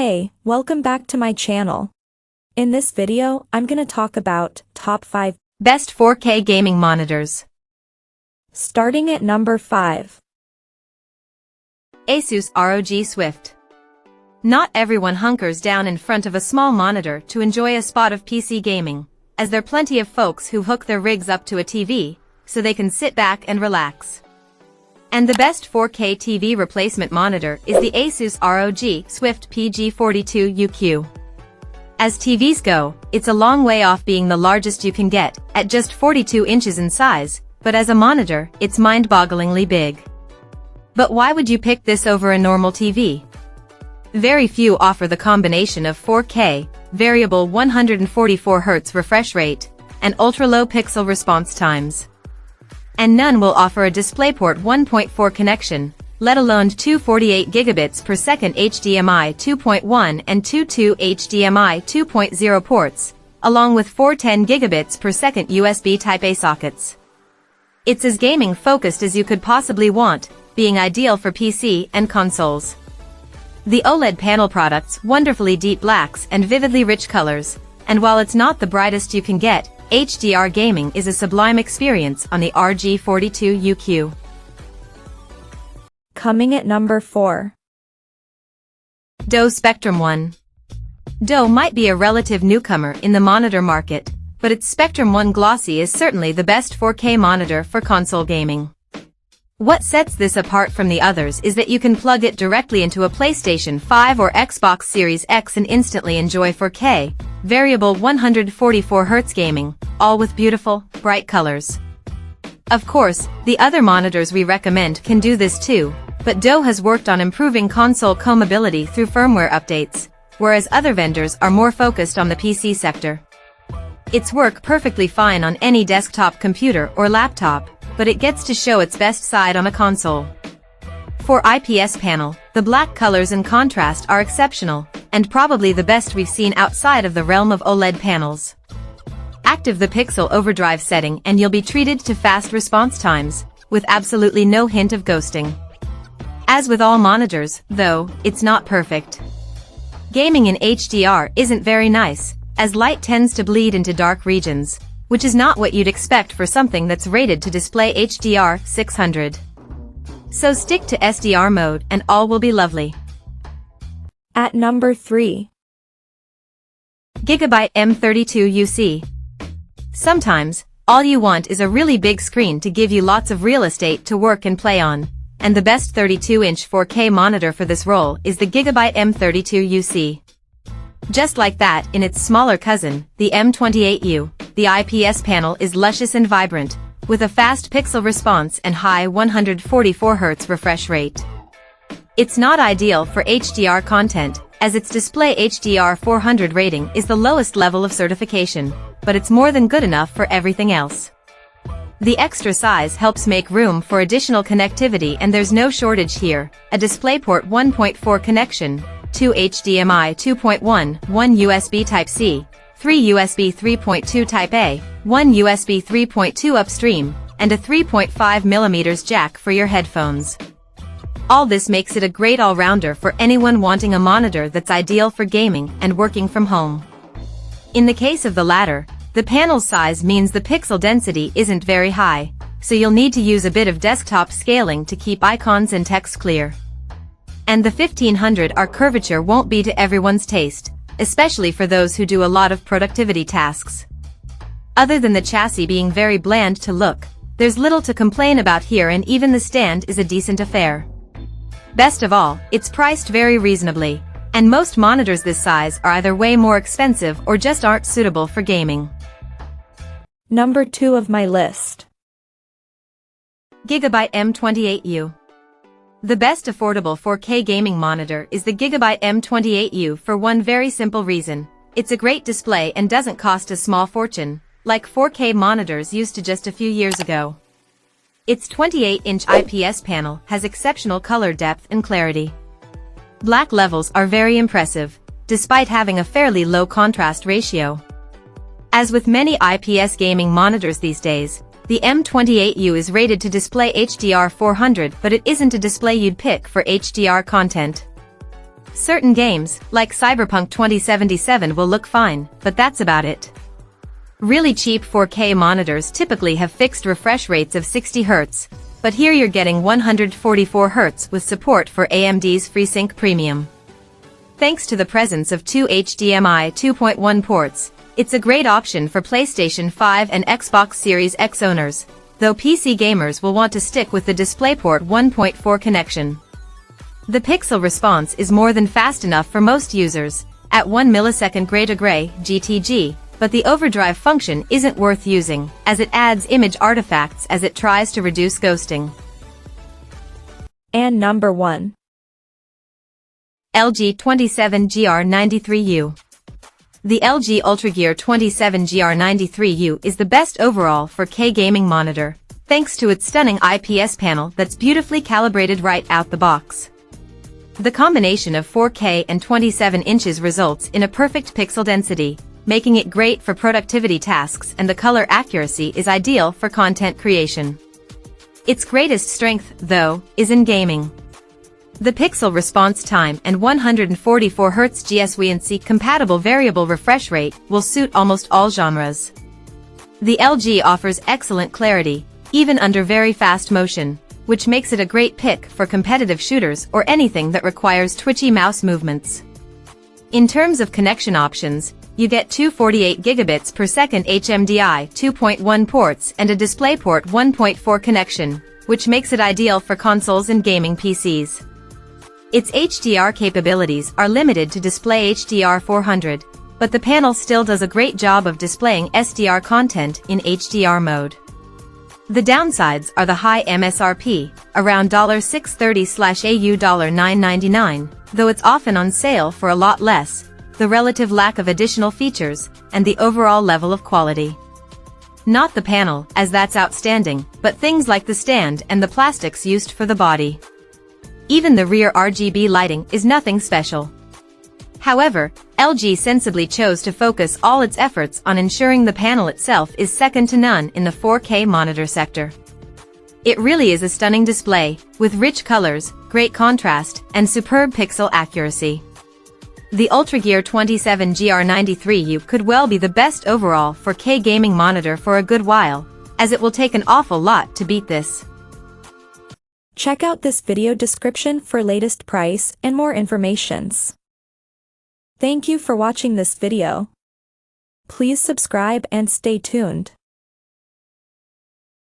Hey, welcome back to my channel. In this video, I'm gonna talk about top 5 best 4K gaming monitors. Starting at number 5. Asus ROG Swift. Not everyone hunkers down in front of a small monitor to enjoy a spot of PC gaming, as there are plenty of folks who hook their rigs up to a TV, so they can sit back and relax. And the best 4K TV replacement monitor is the Asus ROG Swift PG42UQ. As TVs go, it's a long way off being the largest you can get, at just 42 inches in size, but as a monitor, it's mind-bogglingly big. But why would you pick this over a normal TV? Very few offer the combination of 4K, variable 144Hz refresh rate, and ultra-low pixel response times. And none will offer a DisplayPort 1.4 connection, let alone two 48 gigabits per second HDMI 2.1 and 2.2 HDMI 2.0 ports, along with four 10 gigabits per second USB Type-A sockets. It's as gaming-focused as you could possibly want, being ideal for PC and consoles. The OLED panel products wonderfully deep blacks and vividly rich colors, and while it's not the brightest you can get, HDR gaming is a sublime experience on the RG42UQ. Coming at number 4. Dell Spectrum One. Dell might be a relative newcomer in the monitor market, but its Spectrum One Glossy is certainly the best 4K monitor for console gaming. What sets this apart from the others is that you can plug it directly into a PlayStation 5 or Xbox Series X and instantly enjoy 4K, variable 144Hz gaming, all with beautiful, bright colors. Of course, the other monitors we recommend can do this too, but Dell has worked on improving console compatibility through firmware updates, whereas other vendors are more focused on the PC sector. It's work perfectly fine on any desktop computer or laptop, but it gets to show its best side on a console. For IPS panel, the black colors and contrast are exceptional, and probably the best we've seen outside of the realm of OLED panels. Active the pixel overdrive setting and you'll be treated to fast response times, with absolutely no hint of ghosting. As with all monitors, though, it's not perfect. Gaming in HDR isn't very nice, as light tends to bleed into dark regions, which is not what you'd expect for something that's rated to display HDR 600. So stick to SDR mode and all will be lovely. At number 3. Gigabyte M32UC. Sometimes, all you want is a really big screen to give you lots of real estate to work and play on, and the best 32-inch 4K monitor for this role is the Gigabyte M32UC. Just like that in its smaller cousin, the M28U, the IPS panel is luscious and vibrant, with a fast pixel response and high 144Hz refresh rate. It's not ideal for HDR content, as its display HDR 400 rating is the lowest level of certification, but it's more than good enough for everything else. The extra size helps make room for additional connectivity and there's no shortage here, a DisplayPort 1.4 connection, 2 HDMI 2.1, 1 USB Type-C, 3 USB 3.2 Type-A, 1 USB 3.2 upstream, and a 3.5mm jack for your headphones. All this makes it a great all-rounder for anyone wanting a monitor that's ideal for gaming and working from home. In the case of the latter, the panel size means the pixel density isn't very high, so you'll need to use a bit of desktop scaling to keep icons and text clear. And the 1500R curvature won't be to everyone's taste, especially for those who do a lot of productivity tasks. Other than the chassis being very bland to look, there's little to complain about here and even the stand is a decent affair. Best of all, it's priced very reasonably, and most monitors this size are either way more expensive or just aren't suitable for gaming. Number 2 of my list. Gigabyte M28U. The best affordable 4K gaming monitor is the Gigabyte M28U for one very simple reason. It's a great display and doesn't cost a small fortune, like 4K monitors used to just a few years ago. Its 28-inch IPS panel has exceptional color depth and clarity. Black levels are very impressive, despite having a fairly low contrast ratio. As with many IPS gaming monitors these days, the M28U is rated to display HDR 400, but it isn't a display you'd pick for HDR content. Certain games, like Cyberpunk 2077 will look fine, but that's about it. Really cheap 4K monitors typically have fixed refresh rates of 60 Hz, but here you're getting 144 Hz with support for AMD's FreeSync Premium. Thanks to the presence of two HDMI 2.1 ports, it's a great option for PlayStation 5 and Xbox Series X owners, though PC gamers will want to stick with the DisplayPort 1.4 connection. The pixel response is more than fast enough for most users, at 1 millisecond gray-to-gray (GTG), but the overdrive function isn't worth using, as it adds image artifacts as it tries to reduce ghosting. And number 1. LG 27GR93U. The LG UltraGear 27GR93U is the best overall 4K gaming monitor, thanks to its stunning IPS panel that's beautifully calibrated right out the box. The combination of 4K and 27 inches results in a perfect pixel density, making it great for productivity tasks, and the color accuracy is ideal for content creation. Its greatest strength, though, is in gaming. The pixel response time and 144 Hz GSWNC compatible variable refresh rate will suit almost all genres. The LG offers excellent clarity, even under very fast motion, which makes it a great pick for competitive shooters or anything that requires twitchy mouse movements. In terms of connection options, you get two 48 gigabits per second HMDI 2.1 ports and a DisplayPort 1.4 connection, which makes it ideal for consoles and gaming PCs. Its HDR capabilities are limited to display HDR 400, but the panel still does a great job of displaying SDR content in HDR mode. The downsides are the high MSRP, around $630/AU $999, though it's often on sale for a lot less, the relative lack of additional features, and the overall level of quality. Not the panel, as that's outstanding, but things like the stand and the plastics used for the body. Even the rear RGB lighting is nothing special. However, LG sensibly chose to focus all its efforts on ensuring the panel itself is second to none in the 4K monitor sector. It really is a stunning display, with rich colors, great contrast, and superb pixel accuracy. The UltraGear 27GR93U could well be the best overall 4K gaming monitor for a good while, as it will take an awful lot to beat this. Check out this video description for latest price and more informations. Thank you for watching this video. Please subscribe and stay tuned.